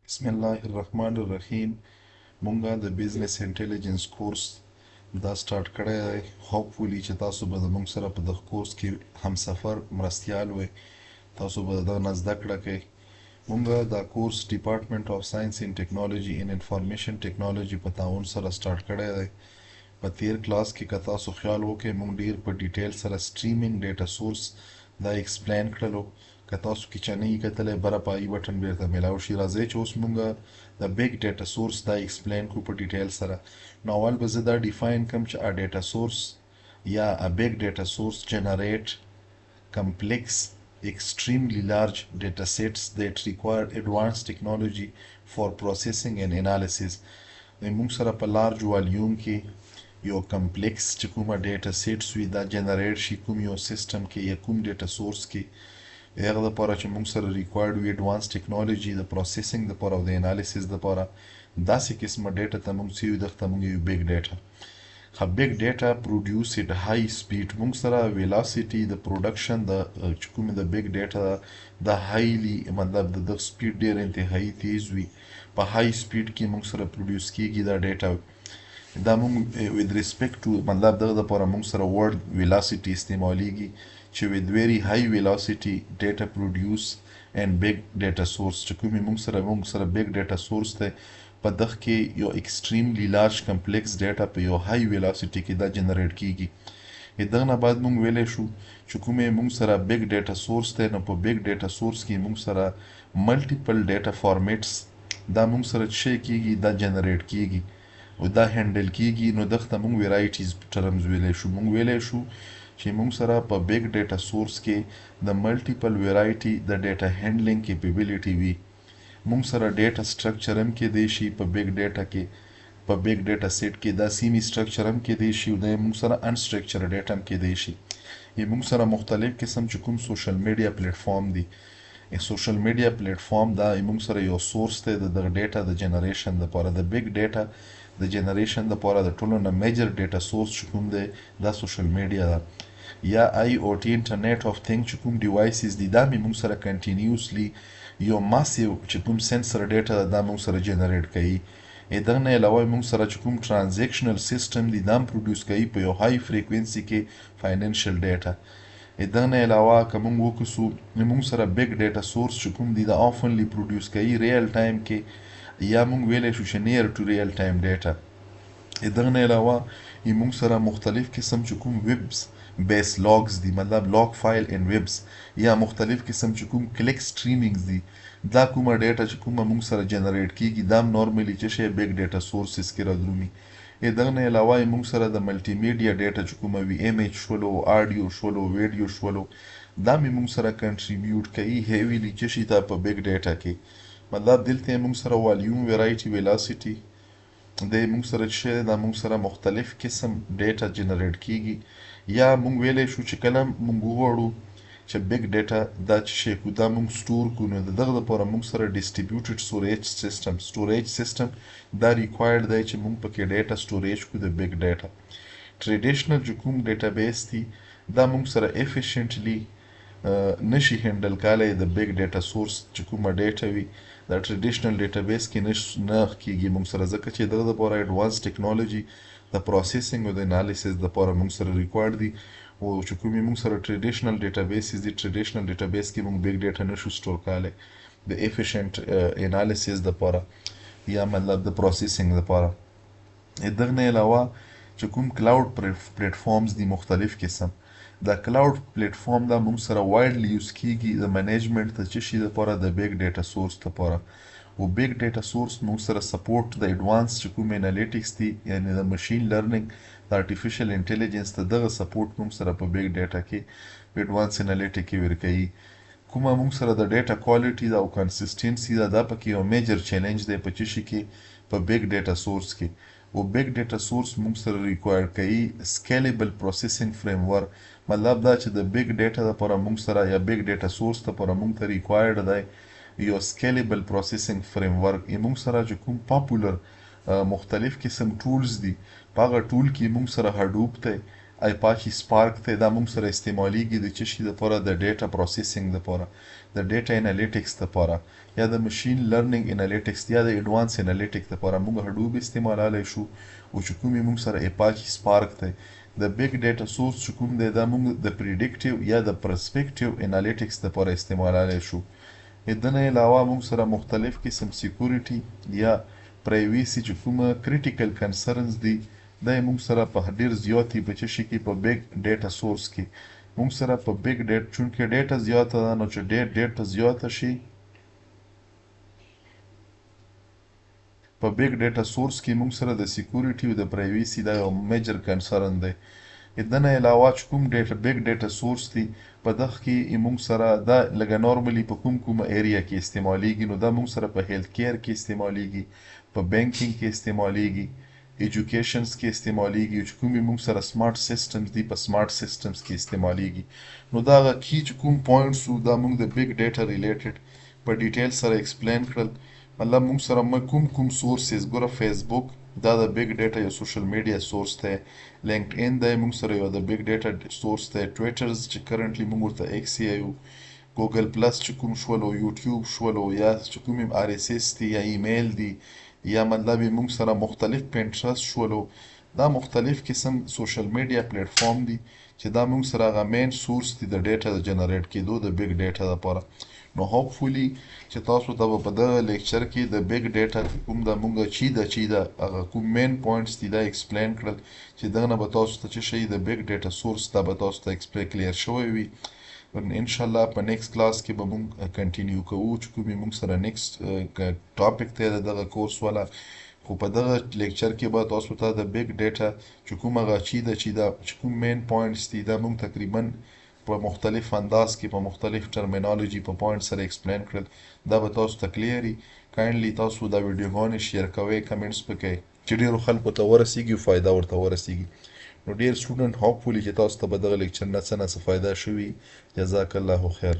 بسم الله الرحمن الرحیم. مونږه د بزنس انټيليجنس کورس دا سٹارټ کړی دی. هوپفولي چې تاسو به زموږ سره په دغه کورس کې همسفر مرستیال وئ. تاسو به دغه نه زده کړه کوئ. مونږه دا کورس ډپارټمنټ آف ساینس ان ټیکنالوژي ان انفارمیشن ټیکنالوژي په تعاون سره سٹارټ کړی دی. په تیر کلاس کې که تاسو خیال وکړئ مونږ ډیر په ډیټیل سره سټریمینګ ډیټا سورس دا ایکسپلین کړلو. که تاسو کې چا نه یې کتلی بره په آی بټن بیرته میلاو شي. راځئ چې اوس مونږه د بیگ ډیټا سورس دا ایکسپلین کړو په ډیټیل سره. نو اول به زه دا ډیفاین کړم چې ا ډیټا سورس یا ا بیگ ډیټا سورس جنریټ complex, extremely large data sets that require advanced technology for processing and analysis. موږ سره په لارج والیوم کې یو کمپلیکس چې کومه ډیټا سیټس وي دا جنریټ شي کوم یو سیستم کې یا کوم ډیټا سورس کې هغه دپاره چې موږ سره ریکوایرډ وي ایډوانس ټیکنالوژي د پروسیسینګ دپاره او د انالیسیس دپاره داسې قسمه ډیټا ته موږ څه یو دغه ته موږ یو بیگ ډیټا. big data produce at high speed. موږ سره velocity د پروډکشن د چې کومه د بیگ ډیټا د هایلی مطلب د سپیډ ډیر انتهایی تیز وي. په های سپیډ کې موږ سره پروډوس کیږي دا ډیټا. دا موږ with respect to مطلب دغه لپاره موږ سره word velocity استعمالیږي چې with very high velocity data produce and big data source چې کومې موږ سره big data source ته په دغه کې یو extremely large complex data په یو high velocity کې دا جنریټ کیږي. دغه نه بعد موږ ویلی شو چې کومې موږ سره big data source دی نو په big data source کې موږ سره multiple data formats دا موږ سره څه کیږي دا جنریټ کیږي او دا هندل کیږي. نو دغه ته موږ ویرایټیز ټرمز ویلی شو. موږ ویلی شو چې موږ سره په بیگ ډیټا سورس کې د ملټیپل ویرایټي د ډیټا هینډلینګ کیپیبلیټي وي. موږ سره ډیټا سټرکچر هم کېدی شي په بیگ ډیټا کې په بیگ ډیټا سیټ کې دا سیمی سټرکچر هم کېدی شي او د موږ سره انسټرکچر ډیټا هم کېدی شي. موږ سره مختلف قسم چې کوم سوشل میډیا پلیټ فارم دي. سوشل میډیا پلیټ فارم دا موږ سره یو سورس دی د دغه ډیټا د جنریشن لپاره د بیگ ډیټا د جنریشن لپاره د ټولو نه میجر ډیټا سورس چې کوم دی دا سوشل میډیا ده یا آی او ټي انټرنیټ اف تھنګ چې کوم ډیوایسز دي دا موږ سره کنټینیوسلی یو ماسیو چې کوم سنسر ډیټا دا موږ سره جنریټ کوي. دغه نه علاوه موږ سره چې کوم ټرانزیکشنل سیستم دي دا پروډوس کوي په یو های فریکوینسي کې فاینانشل ډیټا. دغه نه علاوه که موږ وکړو موږ سره بیگ ډیټا سورس چې کوم دي دا آفنلی پروډوس کوي ریل ټایم کې یا موږ ویلی شو چې نیر ټو ریل ټایم ډیټا. دغه نه علاوه موږ سره مختلف قسم چې کوم ویبس بیس لاګز دي مطلب لاګ فایل ان ویبس یا مختلف قسم چې کوم کلیک سټریمینګز دي دا کومه ډیټا چې کومه موږ سره جنریټ کیږي دا نورملی چې شی بیگ ډیټا سورسز کې راځي. دغه نه علاوه موږ سره د ملټي میډیا ډیټا چې کومه وي ایمیج شولو آډیو شولو ویډیو شولو دا موږ سره کنټریبیوټ کوي هیویلی چې شي ته په بیگ ډیټا کې. مطلب دلته موږ سره والیوم ویرایټي ویلاسیټي د موږ سره چې دا موږ سره مختلف قسم ډیټا جنریټ کیږي. یا موږ ویلی شو چې کله موږ وغواړو چې بیگ ډیټا دا چې شی کو دا موږ سټور کو نو دغه لپاره موږ سره ډیسټریبیوټډ سټوریج سیستم دا ریکوایرډ دی چې موږ پکې ډیټا سټوریج کو د بیگ ډیټا. ټریډیشنل چې کوم ډیټابیس دي دا موږ سره افیشینټلی نشي هندل کولای د بیگ ډیټا سورس چې کومه ډیټا وي دا ټریډیشنل ډیټابیس کې نه کیږي موږ سره ځکه چې دغه لپاره ایډوانس ټیکنالوژي د پروسیسینګ او د انالیسیس لپاره موږ سره ریکوایرډ دي. او چې کومې موږ سره ټریډیشنل ډیټابیسز دي ټریډیشنل ډیټابیس کې موږ بیگ ډیټا نشو سټور کولی د افیشینټ انالیسیس لپاره یا مطلب د پروسیسینګ لپاره. دغه نه علاوه چې کوم کلاود پلیټ فارمز دي مختلف قسم دا کلاود پلیټ فارم دا موږ سره وایډلی یوز کیږي د منیجمنټ د چې شي لپاره د بیگ ډیټا سورس لپاره. او بیگ ډیټا سورس موږ سره سپورټ د ایډوانس چې کوم انالیټکس دي یعنی د ماشین لرنینګ د ارټیفیشل انټیلیجنس ته دغه سپورټ موږ سره په بیگ ډیټا کې په ایډوانس انالیټیک کې ورکوي. کومه موږ سره د ډیټا کوالټي دا او کنسسټنسي دا پکې یو میجر چیلنج دی په چې شي کې په بیگ ډیټا سورس کې. او بیگ ډیټا سورس موږ سره ریکوایر کوي سکیلیبل پروسیسینګ فریم ورک مطلب دا چې د بیگ ډیټا لپاره موږ سره یا بیگ ډیټا سورس لپاره موږ ته ریکوایرډ دی یو سکیلیبل پروسیسینګ فریم ورک. موږ سره چې کوم پاپولر مختلف قسم ټولز دي په هغه ټول کې موږ سره هډوپ دی Apache Spark ته دا موږ سره استعمالیږي د څه شي دپاره د ډیټا پروسیسینګ دپاره د ډیټا انالیټکس دپاره یا د مشین لرنینګ انالیټکس یا د ایډوانس انالیټکس دپاره موږ هډوب استعمالولی شو او چې کوم یې موږ سره اپاچي سپارک دی د بیگ ډیټا سورس چې کوم دی دا موږ د پریډکټیو یا د پرسپیکټیو انالیټکس دپاره استعمالولی شو د نه علاوه موږ سره مختلف قسم سیکورټي یا پرایویسي چې کومه کریټیکل کنسرنز دي دا یې موږ سره په ډېر زیاتې په څه شي کې په بیگ ډیټا سورس کې موږ سره په بیگ ډیټا چونکې ډیټا زیاته ده نو چې ډیټا زیاته شي په بیگ ډیټا سورس کې موږ سره د سیکورټي او د پرایویسي دا یو میجر کنسرن دی د نه علاوه چې کوم ډیټا بیگ ډیټا سورس دی په دغه کې موږ سره دا لکه نارملی په کومه ایریا کې استعمالیږي نو دا موږ سره په هیلث کیر کې استعمالیږي په بانکینګ کې استعمالیږي ایجوکیشنز کې استعمالیږي چې کومې موږ سره سمارټ سیسټمز دي په سمارټ سیسټمز کې استعمالیږي نو دا هغه کی چې کوم پوینټس وو دا موږ د بیگ ډیټا ریلیټډ په ډیټیل سره ایکسپلین کړل مطلب موږ سره کوم سورسز ګوره فیسبوک دا د بیگ ډیټا یو سوشل میډیا سورس دی لینکډ ان دی موږ سره یو د بیگ ډیټا سورس دی ټویټرز چې کرنټلی موږ ورته ایکس یو ګوګل پلس چې کوم شولو یوټیوب شولو یا چې کوم آر اس اس دي یا ایمیل دي یا مطلب موږ سره مختلف پینټرست شولو دا مختلف قسم سوشل میډیا پلیټفارم دي چې دا موږ سره هغه مین سورس دي د ډیټا د جنریټ کېدو د بیگ ډیټا لپاره نو هوپفولي چې تاسو ته په دغه لیکچر کې د بیگ ډیټا کوم د موږ چې دا هغه کوم مین پوینټس دي دا ایکسپلین کړل چې دغه نه به تاسو ته چې شي د بیگ ډیټا سورس دا به تاسو ته ایکسپلین کلیر شوی وي ان شاء الله په نیکست کلاس کې به موږ کنټینیو کوو چې کومې موږ سره نیکست ټاپک دی دغه کورس والا خو په دغه لیکچر کې به تاسو ته د بیگ ډیټا چې کوم هغه چې کوم مین پوینټس دي دا موږ تقریبا په مختلف انداز کې په مختلف ټرمینالوجي په پوینټ سره ایکسپلین کړل دا به تاسو ته کلیري کایندلی تاسو دا ویډیوګانې شیر کوئ کمنټس پکې چې ډیرو خلکو ته ورسیږي او فایده ورته ورسیږي نو ډیر سټوډنټ هوپفولي چې تاسو ته به دغه لیکچر نه څه فایده شوي جزاک الله خیر